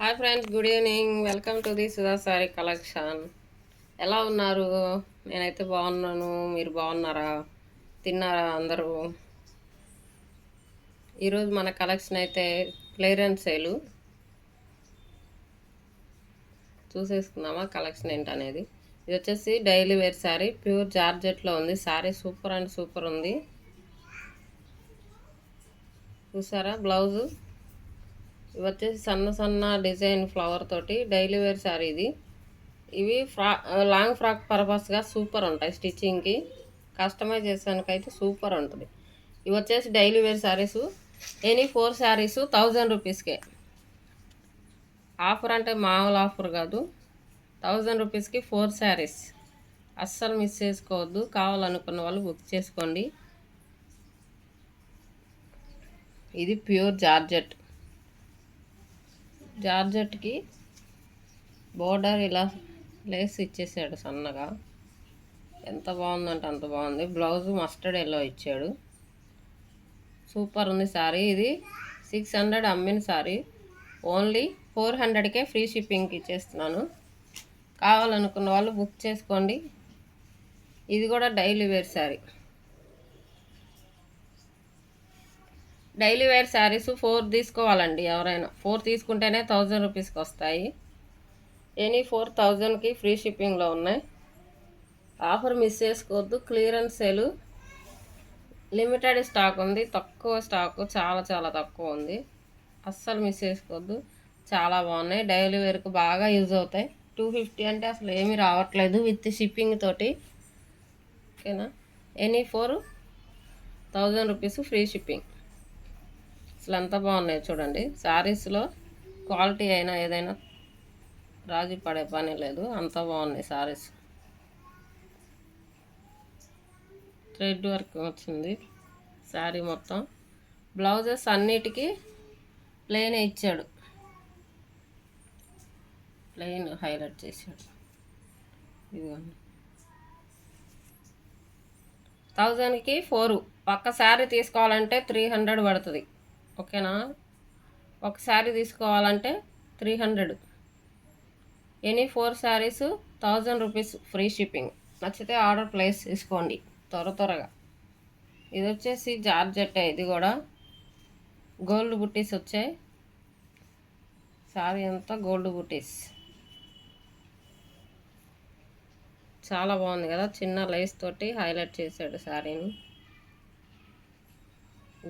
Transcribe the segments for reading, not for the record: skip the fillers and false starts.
Hi friends, good evening. Welcome to the Sudha sorry collection. ఎలా ఉన్నారు? నేనైతే బాగున్నాను. మీరు బాగున్నారా? తిన్నారా అందరూ? ఈరోజు మన కలెక్షన్ అయితే క్లియరెన్స్ సేలు. చూసేసుకుందామా కలెక్షన్ ఏంటనేది. ఇది వచ్చేసి డైలీ వేర్ శారీ, ప్యూర్ జార్జెట్లో ఉంది. శారీ సూపర్ అండ్ సూపర్ ఉంది. చూసారా బ్లౌజు? ఇవి వచ్చేసి సన్న సన్న డిజైన్ ఫ్లవర్ తోటి డైలీ వేర్ శారీ ఇది. ఇవి లాంగ్ ఫ్రాక్ పర్పస్గా సూపర్ ఉంటాయి. స్టిచ్చింగ్కి కస్టమైజ్ చేసానికి అయితే సూపర్ ఉంటుంది. ఇవి వచ్చేసి daily wear saris. Any 4 saris 1000 రూపీస్కే. ఆఫర్ అంటే మామూలు ఆఫర్ కాదు. 1000 రూపీస్కి 4 శారీస్. అస్సలు మిస్ చేసుకోవద్దు. కావాలనుకున్న వాళ్ళు బుక్ చేసుకోండి. ఇది ప్యూర్ జార్జెట్. జార్జెట్కి బోర్డర్ ఇలా లేస్ ఇచ్చేసాడు సన్నగా. ఎంత బాగుందంటే అంత బాగుంది. బ్లౌజు మస్టర్డ్ ఎల్లో ఇచ్చాడు. సూపర్ ఉంది శారీ. ఇది 600 అమ్మిన శారీ. ఓన్లీ 400కే ఫ్రీ షిప్పింగ్కి ఇచ్చేస్తున్నాను. కావాలనుకున్న వాళ్ళు బుక్ చేసుకోండి. ఇది కూడా daily wear sari. Daily wear saris 4 తీసుకోవాలండి. ఎవరైనా 4 తీసుకుంటేనే 1000 రూపీస్కి వస్తాయి. ఎనీ 4000కి ఫ్రీ షిప్పింగ్లో ఉన్నాయి. ఆఫర్ మిస్ చేసుకోవద్దు. Clearance sale. లిమిటెడ్ స్టాక్ ఉంది. తక్కువ స్టాకు, చాలా చాలా తక్కువ ఉంది. అస్సలు మిస్ చేసుకోవద్దు. చాలా బాగున్నాయి. డైలీ వేర్కు బాగా యూజ్ అవుతాయి. 250 అంటే అసలు ఏమీ రావట్లేదు విత్ షిప్పింగ్ తోటి. ఓకేనా? Any 4000 rupees free shipping. అసలు ఎంత బాగున్నాయి చూడండి. శారీస్లో క్వాలిటీ అయినా ఏదైనా రాజీ పడే పని లేదు. అంత బాగున్నాయి శారీస్. థ్రెడ్ వర్క్ వచ్చింది శారీ మొత్తం. బ్లౌజెస్ అన్నిటికీ ప్లెయిన్ ఇచ్చాడు. ప్లెయిన్ హైలైట్ చేశాడు. ఇదిగోండి. 1000కి 4. ఒక్క శారీ తీసుకోవాలంటే 300 పడుతుంది. ఓకేనా? ఒక శారీ తీసుకోవాలంటే 300. Any 4 saris 1000 rupees free shipping. నచ్చితే ఆర్డర్ ప్లేస్ చేసుకోండి త్వరగా. ఇది వచ్చేసి జార్జెట్. ఇది కూడా గోల్డ్ బుట్టీస్ వచ్చాయి. శారీ అంతా గోల్డ్ బుట్టీస్. చాలా బాగుంది కదా. చిన్న లేస్ తోటి హైలైట్ చేశాడు శారీని.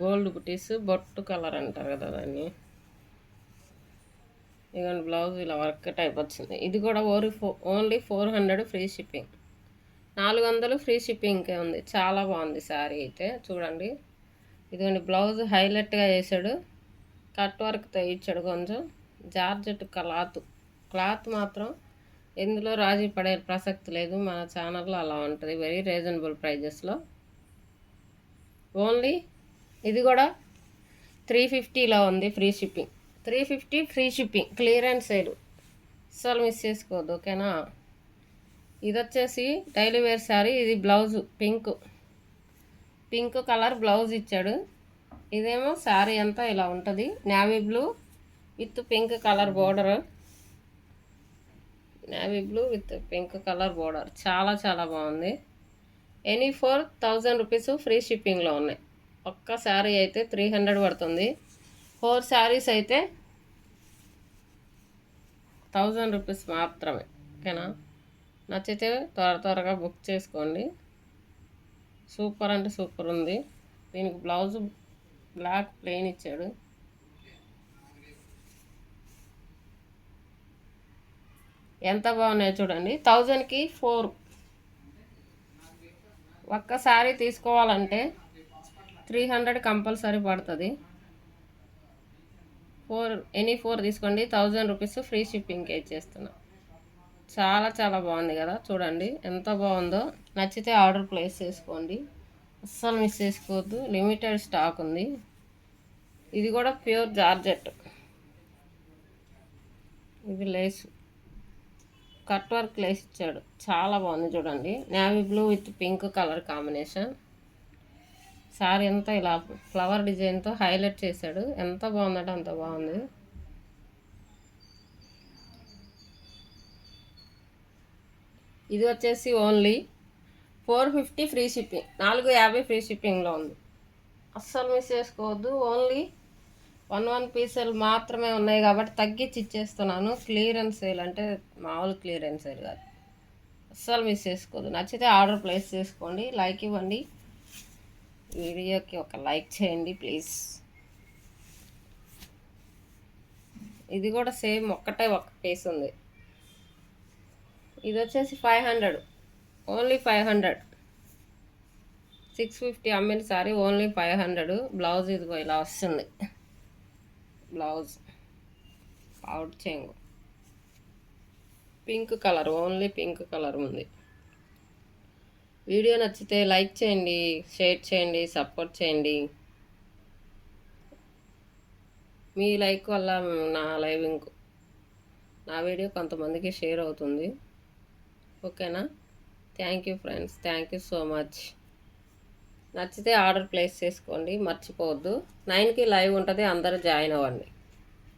గోల్డ్ బుట్టీస్, బొట్టు కలర్ అంటారు కదా దాన్ని. ఇదిగోండి బ్లౌజ్ ఇలా వర్క్ టైప్ వచ్చింది. ఇది కూడా ఓన్లీ 400 ఫ్రీ షిప్పింగ్. 400 ఫ్రీ షిప్పింగ్కే ఉంది. చాలా బాగుంది శారీ అయితే. చూడండి. ఇదిగోండి బ్లౌజ్ హైలైట్గా వేసాడు. కట్ వర్క్తో ఇచ్చాడు. కొంచెం జార్జెట్ క్లాత్ మాత్రం ఎందులో రాజీ పడే ప్రసక్తి లేదు. మన ఛానల్లో అలా ఉంటుంది. వెరీ రీజనబుల్ ప్రైజెస్లో. ఓన్లీ ఇది కూడా 350లో ఉంది free shipping. 350 free shipping. Clearance sale. అస్సలు మిస్ చేసుకోవద్దు. ఓకేనా? ఇది వచ్చేసి డైలీ వేర్ శారీ. ఇది బ్లౌజు పింక్ కలర్ బ్లౌజ్ ఇచ్చాడు. ఇదేమో శారీ అంతా ఇలా ఉంటుంది. Navy blue with pink colour border. Navy blue with pink colour border. చాలా చాలా బాగుంది. ఎనీ 4000 రూపీస్ ఫ్రీ షిప్పింగ్లో ఉన్నాయి. ఒక్క శారీ అయితే 300 పడుతుంది. 4 శారీస్ అయితే 1000 రూపీస్ మాత్రమే. ఓకేనా? నచ్చితే త్వరగా బుక్ చేసుకోండి. సూపర్ అంటే సూపర్ ఉంది. దీనికి బ్లౌజ్ బ్లాక్ ప్లెయిన్ ఇచ్చాడు. ఎంత బాగున్నాయో చూడండి. 1000కి 4. ఒక్క శారీ తీసుకోవాలంటే 300 కంపల్సరీ పడుతుంది. ఎనీ 4 తీసుకోండి. 1000 రూపీస్ ఫ్రీ షిప్పింగ్కి ఇచ్చేస్తున్నా. చాలా చాలా బాగుంది కదా. చూడండి ఎంత బాగుందో. నచ్చితే ఆర్డర్ ప్లేస్ చేసుకోండి. అస్సలు మిస్ చేసుకోవద్దు. లిమిటెడ్ స్టాక్ ఉంది. ఇది కూడా ప్యూర్ జార్జెట్. ఇది లేస్ కట్ వర్క్ లేస్ ఇచ్చాడు. చాలా బాగుంది చూడండి. Navy blue with pink colour combination. Sari అంతా ఇలా ఫ్లవర్ డిజైన్తో హైలైట్ చేశాడు. ఎంత బాగుందంటే అంత బాగుంది. ఇది వచ్చేసి ఓన్లీ 450 ఫ్రీ షిప్పింగ్, 450 ఫ్రీ షిప్పింగ్లో ఉంది. అస్సలు మిస్ చేసుకోవద్దు. ఓన్లీ 1 పీసులు మాత్రమే ఉన్నాయి కాబట్టి తగ్గించి ఇచ్చేస్తున్నాను. క్లియరెన్స్ సేల్ అంటే మామూలు క్లియరెన్స్ సేల్ కాదు. అస్సలు మిస్ చేసుకోవద్దు. నచ్చితే ఆర్డర్ ప్లేస్ చేసుకోండి. లైక్ ఇవ్వండి, వీడియోకి ఒక లైక్ చేయండి ప్లీజ్. ఇది కూడా సేమ్ ఒక్క పీస్ ఉంది. ఇది వచ్చేసి 500, ఓన్లీ 500. 650 అమ్మిన సారీ ఓన్లీ 500. బ్లౌజ్ ఇదిగో ఇలా వస్తుంది. బ్లౌజ్ అవుట్ చెంగు pink colour, only pink colour ఉంది. వీడియో నచ్చితే లైక్ చేయండి, షేర్ చేయండి, సపోర్ట్ చేయండి. మీ లైక్ వల్ల నా వీడియో కొంతమందికి షేర్ అవుతుంది. ఓకేనా? Thank you friends, thank you so much. నచ్చితే ఆర్డర్ ప్లేస్ చేసుకోండి, మర్చిపోవద్దు. 9కి లైవ్ ఉంటుంది, అందరూ జాయిన్ అవ్వండి.